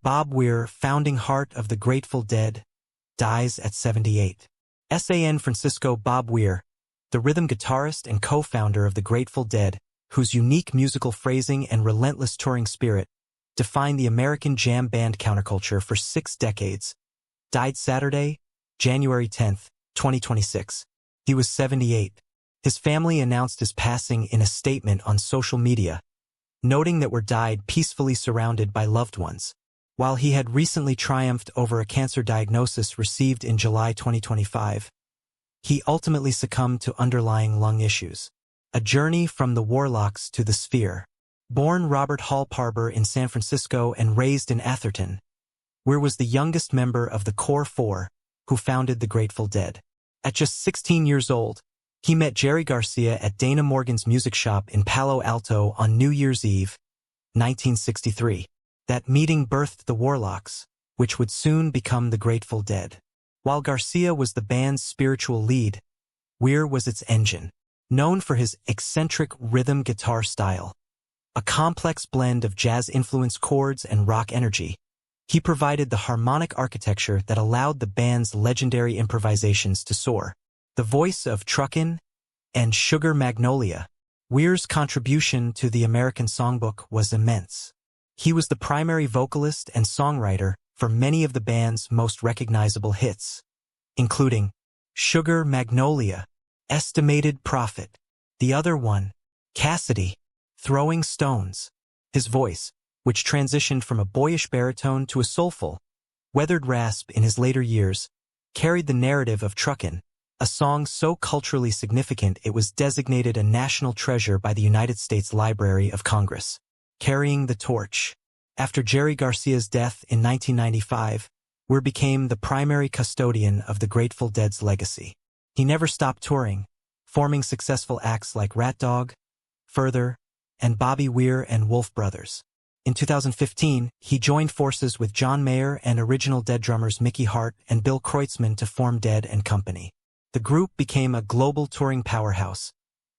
Bob Weir, founding heart of the Grateful Dead, dies at 78. San Francisco. Bob Weir, the rhythm guitarist and co-founder of the Grateful Dead, whose unique musical phrasing and relentless touring spirit defined the American jam band counterculture for 6 decades, died Saturday, January 10, 2026. He was 78. His family announced his passing in a statement on social media, noting that Weir died peacefully surrounded by loved ones. While he had recently triumphed over a cancer diagnosis received in July 2025, he ultimately succumbed to underlying lung issues. A journey from the Warlocks to the Sphere. Born Robert Hall Parber in San Francisco and raised in Atherton, Weir was the youngest member of the Core Four who founded the Grateful Dead. At just 16 years old, he met Jerry Garcia at Dana Morgan's music shop in Palo Alto on New Year's Eve, 1963. That meeting birthed the Warlocks, which would soon become the Grateful Dead. While Garcia was the band's spiritual lead, Weir was its engine. Known for his eccentric rhythm guitar style, a complex blend of jazz-influenced chords and rock energy, he provided the harmonic architecture that allowed the band's legendary improvisations to soar. The voice of Truckin' and Sugar Magnolia, Weir's contribution to the American songbook was immense. He was the primary vocalist and songwriter for many of the band's most recognizable hits, including Sugar Magnolia, Estimated Profit, The Other One, Cassidy, Throwing Stones. His voice, which transitioned from a boyish baritone to a soulful, weathered rasp in his later years, carried the narrative of Truckin', a song so culturally significant it was designated a national treasure by the United States Library of Congress. Carrying the torch. After Jerry Garcia's death in 1995, Weir became the primary custodian of the Grateful Dead's legacy. He never stopped touring, forming successful acts like Rat Dog, Further, and Bobby Weir and Wolf Brothers. In 2015, he joined forces with John Mayer and original Dead drummers Mickey Hart and Bill Kreutzmann to form Dead and Company. The group became a global touring powerhouse,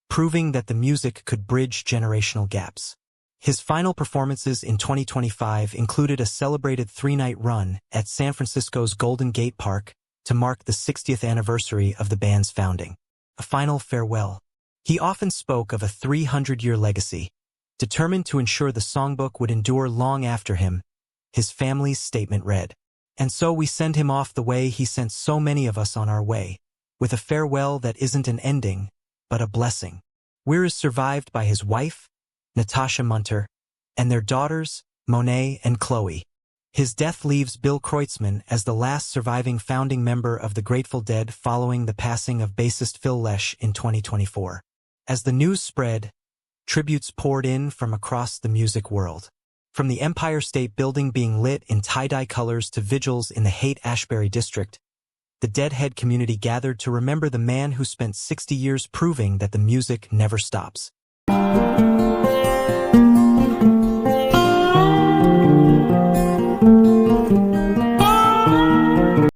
proving that the music could bridge generational gaps. His final performances in 2025 included a celebrated 3-night run at San Francisco's Golden Gate Park to mark the 60th anniversary of the band's founding. A final farewell. He often spoke of a 300-year legacy, determined to ensure the songbook would endure long after him. His family's statement read, "And so we send him off the way he sent so many of us on our way, with a farewell that isn't an ending, but a blessing." Weir is survived by his wife, Natasha Munter, and their daughters, Monet and Chloe. His death leaves Bill Kreutzmann as the last surviving founding member of the Grateful Dead following the passing of bassist Phil Lesh in 2024. As the news spread, tributes poured in from across the music world. From the Empire State Building being lit in tie-dye colors to vigils in the Haight-Ashbury district, the Deadhead community gathered to remember the man who spent 60 years proving that the music never stops.